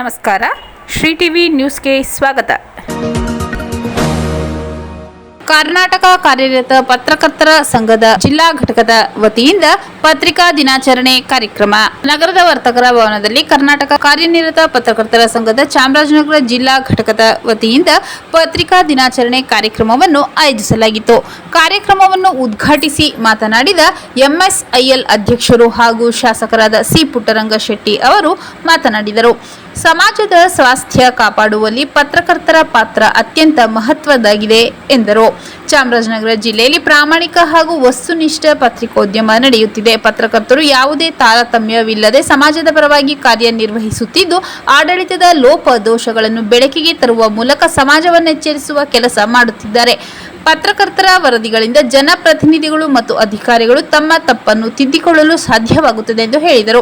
ನಮಸ್ಕಾರ. ಶ್ರೀ ಟಿವಿ ನ್ಯೂಸ್ಗೆ ಸ್ವಾಗತ. ಕರ್ನಾಟಕ ಕಾರ್ಯನಿರತ ಪತ್ರಕರ್ತರ ಸಂಘದ ಜಿಲ್ಲಾ ಘಟಕದ ವತಿಯಿಂದ ಪತ್ರಿಕಾ ದಿನಾಚರಣೆ ಕಾರ್ಯಕ್ರಮ ನಗರದ ವರ್ತಕರ ಭವನದಲ್ಲಿ ಕರ್ನಾಟಕ ಕಾರ್ಯನಿರತ ಪತ್ರಕರ್ತರ ಸಂಘದ ಚಾಮರಾಜನಗರ ಜಿಲ್ಲಾ ಘಟಕದ ವತಿಯಿಂದ ಪತ್ರಿಕಾ ದಿನಾಚರಣೆ ಕಾರ್ಯಕ್ರಮವನ್ನು ಆಯೋಜಿಸಲಾಗಿತ್ತು. ಕಾರ್ಯಕ್ರಮವನ್ನು ಉದ್ಘಾಟಿಸಿ ಮಾತನಾಡಿದ ಎಂಎಸ್ಐಎಲ್ ಅಧ್ಯಕ್ಷರು ಹಾಗೂ ಶಾಸಕರಾದ ಸಿ ಪುಟ್ಟರಂಗ ಶೆಟ್ಟಿ ಅವರು ಮಾತನಾಡಿದರು. ಸಮಾಜದ ಸ್ವಾಸ್ಥ್ಯ ಕಾಪಾಡುವಲ್ಲಿ ಪತ್ರಕರ್ತರ ಪಾತ್ರ ಅತ್ಯಂತ ಮಹತ್ವದ್ದಾಗಿದೆ ಎಂದರು. ಚಾಮರಾಜನಗರ ಜಿಲ್ಲೆಯಲ್ಲಿ ಪ್ರಾಮಾಣಿಕ ಹಾಗೂ ವಸ್ತುನಿಷ್ಠ ಪತ್ರಿಕೋದ್ಯಮ ನಡೆಯುತ್ತಿದೆ. ಪತ್ರಕರ್ತರು ಯಾವುದೇ ತಾರತಮ್ಯವಿಲ್ಲದೆ ಸಮಾಜದ ಪರವಾಗಿ ಕಾರ್ಯನಿರ್ವಹಿಸುತ್ತಿದ್ದು, ಆಡಳಿತದ ಲೋಪದೋಷಗಳನ್ನು ಬೆಳಕಿಗೆ ತರುವ ಮೂಲಕ ಸಮಾಜವನ್ನು ಎಚ್ಚರಿಸುವ ಕೆಲಸ ಮಾಡುತ್ತಿದ್ದಾರೆ. ಪತ್ರಕರ್ತರ ವರದಿಗಳಿಂದ ಜನಪ್ರತಿನಿಧಿಗಳು ಮತ್ತು ಅಧಿಕಾರಿಗಳು ತಮ್ಮ ತಪ್ಪನ್ನು ತಿದ್ದಿಕೊಳ್ಳಲು ಸಾಧ್ಯವಾಗುತ್ತದೆ ಎಂದು ಹೇಳಿದರು.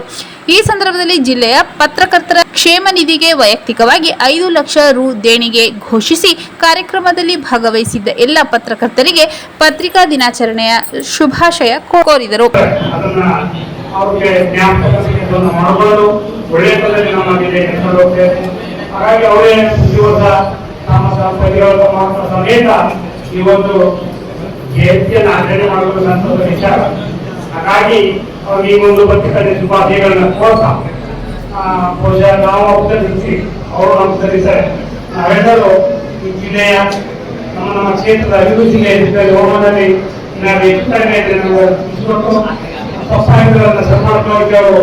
ಈ ಸಂದರ್ಭದಲ್ಲಿ ಜಿಲ್ಲೆಯ ಪತ್ರಕರ್ತರ ಕ್ಷೇಮ ನಿಧಿಗೆ ವೈಯಕ್ತಿಕವಾಗಿ 5 ಲಕ್ಷ ರು ದೇಣಿಗೆ ಘೋಷಿಸಿ ಕಾರ್ಯಕ್ರಮದಲ್ಲಿ ಭಾಗವಹಿಸಿದ್ದ ಎಲ್ಲ ಪತ್ರಕರ್ತರಿಗೆ ಪತ್ರಿಕಾ ದಿನಾಚರಣೆಯ ಶುಭಾಶಯ ಕೋರಿದರು. ಇವತ್ತು ಜಯಂತಿಯನ್ನು ಆಚರಣೆ ಮಾಡುವುದು ಸಂತೋಷದ ವಿಚಾರ. ಹಾಗಾಗಿ ಅವ್ರಿಗೆ ಈ ಒಂದು ಪತ್ರಿಕಾ ಶುಭಾಶಯಗಳನ್ನ ಕೋರ್ತಾ ಬಹುಶಃ ನಾವು ಅನುಸರಿಸಿ ಅವರು ಅನುಸರಿಸಿದರೆ ನಾವೆಲ್ಲರೂ ಈ ಜಿಲ್ಲೆಯ ನಮ್ಮ ಕ್ಷೇತ್ರದ ಅಭಿವೃದ್ಧಿಗೆ ಹೋಮದಲ್ಲಿ ನಾವು ಹೆಚ್ಚುಕಡಿಮೆ ತಪ್ಪಾಯಿಗಳನ್ನು ಸನ್ಮಾನಕ್ಕೆ ಅವರು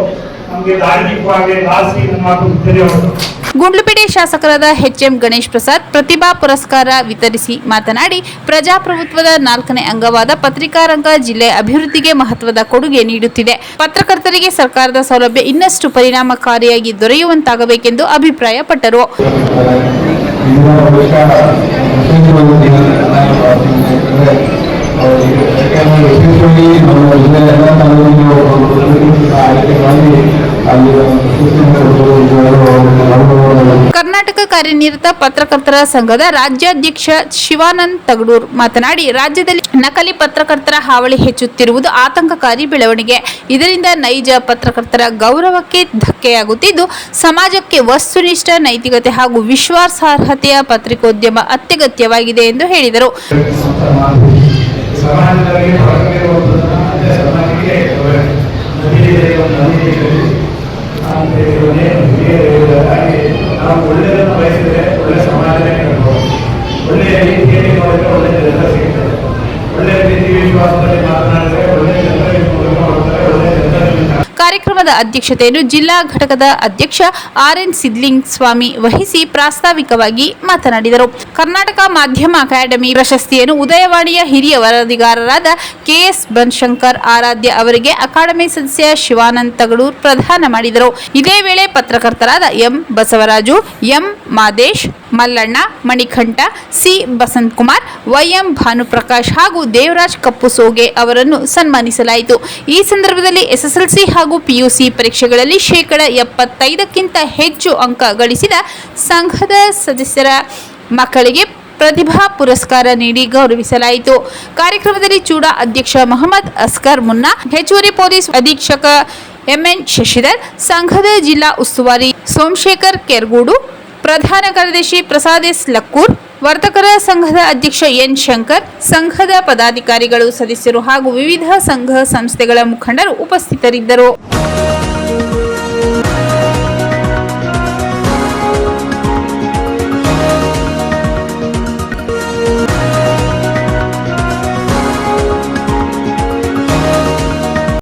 ನಮಗೆ ಧಾರ್ಮಿಕವಾಗಿ ಲಾಸಿ ಮಾತು ಧನ್ಯವಾದಗಳು. ಗುಂಡ್ಲುಪೇಟೆ ಶಾಸಕರಾದ ಎಚ್ಎಂ ಗಣೇಶ್ ಪ್ರಸಾದ್ ಪ್ರತಿಭಾ ಪುರಸ್ಕಾರ ವಿತರಿಸಿ ಮಾತನಾಡಿ, ಪ್ರಜಾಪ್ರಭುತ್ವದ 4ನೇ ಅಂಗವಾದ ಪತ್ರಿಕಾ ರಂಗ ಜಿಲ್ಲೆಯ ಅಭಿವೃದ್ಧಿಗೆ ಮಹತ್ವದ ಕೊಡುಗೆ ನೀಡುತ್ತಿದೆ. ಪತ್ರಕರ್ತರಿಗೆ ಸರ್ಕಾರದ ಸೌಲಭ್ಯ ಇನ್ನಷ್ಟು ಪರಿಣಾಮಕಾರಿಯಾಗಿ ದೊರೆಯುವಂತಾಗಬೇಕೆಂದು ಅಭಿಪ್ರಾಯಪಟ್ಟರು. ಕರ್ನಾಟಕ ಕಾರ್ಯನಿರತ ಪತ್ರಕರ್ತರ ಸಂಘದ ರಾಜ್ಯಾಧ್ಯಕ್ಷ ಶಿವಾನಂದ್ ತಗಡೂರ್ ಮಾತನಾಡಿ, ರಾಜ್ಯದಲ್ಲಿ ನಕಲಿ ಪತ್ರಕರ್ತರ ಹಾವಳಿ ಹೆಚ್ಚುತ್ತಿರುವುದು ಆತಂಕಕಾರಿ ಬೆಳವಣಿಗೆ. ಇದರಿಂದ ನೈಜ ಪತ್ರಕರ್ತರ ಗೌರವಕ್ಕೆ ಧಕ್ಕೆಯಾಗುತ್ತಿದ್ದು, ಸಮಾಜಕ್ಕೆ ವಸ್ತುನಿಷ್ಠ ನೈತಿಕತೆ ಹಾಗೂ ವಿಶ್ವಾಸಾರ್ಹತೆಯ ಪತ್ರಿಕೋದ್ಯಮ ಅತ್ಯಗತ್ಯವಾಗಿದೆ ಎಂದು ಹೇಳಿದರು. ಒಳ್ಳೆಯದನ್ನು ಬಯಸಿದರೆ ಒಳ್ಳೆ ಸಮಾಜನೇ ಕಟ್ಬೋದು. ಒಳ್ಳೆಯ ರೀತಿಯಲ್ಲಿ ನೋಡಿದ್ರೆ ಒಳ್ಳೆ ಜನರ ಸಿಗ್ತದೆ. ಒಳ್ಳೆಯ ರೀತಿ ವಿಶ್ವಾಸದಲ್ಲಿ ಮಾತನಾಡಿದರೆ ಒಳ್ಳೆಯ ಜನರ ಮಾಡ್ತಾರೆ, ಒಳ್ಳೆಯ ಜನರ. ಕಾರ್ಯಕ್ರಮದ ಅಧ್ಯಕ್ಷತೆಯನ್ನು ಜಿಲ್ಲಾ ಘಟಕದ ಅಧ್ಯಕ್ಷ ಆರ್ಎನ್ ಸಿದ್ಲಿಂಗ್ ಸ್ವಾಮಿ ವಹಿಸಿ ಪ್ರಾಸ್ತಾವಿಕವಾಗಿ ಮಾತನಾಡಿದರು. ಕರ್ನಾಟಕ ಮಾಧ್ಯಮ ಅಕಾಡೆಮಿ ಪ್ರಶಸ್ತಿಯನ್ನು ಉದಯವಾಣಿಯ ಹಿರಿಯ ವರದಿಗಾರರಾದ ಕೆಎಸ್ ಬನಶಂಕರ್ ಆರಾಧ್ಯ ಅವರಿಗೆ ಅಕಾಡೆಮಿ ಸದಸ್ಯ ಶಿವಾನಂದ್ ತಗಡೂರ್ ಪ್ರದಾನ ಮಾಡಿದರು. ಇದೇ ವೇಳೆ ಪತ್ರಕರ್ತರಾದ M Basavaraju, M Madesh, Mallanna, Manikantha, C Basanthakumar, YM Bhanuprakash ಹಾಗೂ ದೇವರಾಜ್ ಕಪ್ಪುಸೋಗೆ ಅವರನ್ನು ಸನ್ಮಾನಿಸಲಾಯಿತು. ಈ ಸಂದರ್ಭದಲ್ಲಿ ಎಸ್ಎಸ್ಎಲ್ಸಿ ಹಾಗೂ ಪಿಯುಸಿ ಪರೀಕ್ಷೆಗಳಲ್ಲಿ 75% ಹೆಚ್ಚು ಅಂಕ ಗಳಿಸಿದ ಸಂಘದ ಸದಸ್ಯರ ಮಕ್ಕಳಿಗೆ ಪ್ರತಿಭಾ ಪುರಸ್ಕಾರ ನೀಡಿ ಗೌರವಿಸಲಾಯಿತು. ಕಾರ್ಯಕ್ರಮದಲ್ಲಿ ಚೂಡಾ ಅಧ್ಯಕ್ಷ ಮೊಹಮ್ಮದ್ ಅಸ್ಕರ್ ಮುನ್ನಾ, ಹೆಚ್ಚುವರಿ ಪೊಲೀಸ್ ಅಧೀಕ್ಷಕ ಎಂಎನ್ ಶಶಿಧರ್, ಸಂಘದ ಜಿಲ್ಲಾ ಉಸ್ತುವಾರಿ ಸೋಮಶೇಖರ್ ಕೆರ್ಗೂಡು, ಪ್ರಧಾನ ಕಾರ್ಯದರ್ಶಿ ಪ್ರಸಾದ್ ಎಸ್ ಲಕ್ಕೂರ್, ವರ್ತಕರ ಸಂಘದ ಅಧ್ಯಕ್ಷ ಎನ್ ಶಂಕರ್, ಸಂಘದ ಪದಾಧಿಕಾರಿಗಳು, ಸದಸ್ಯರು ಹಾಗೂ ವಿವಿಧ ಸಂಘ ಸಂಸ್ಥೆಗಳ ಮುಖಂಡರು ಉಪಸ್ಥಿತರಿದ್ದರು.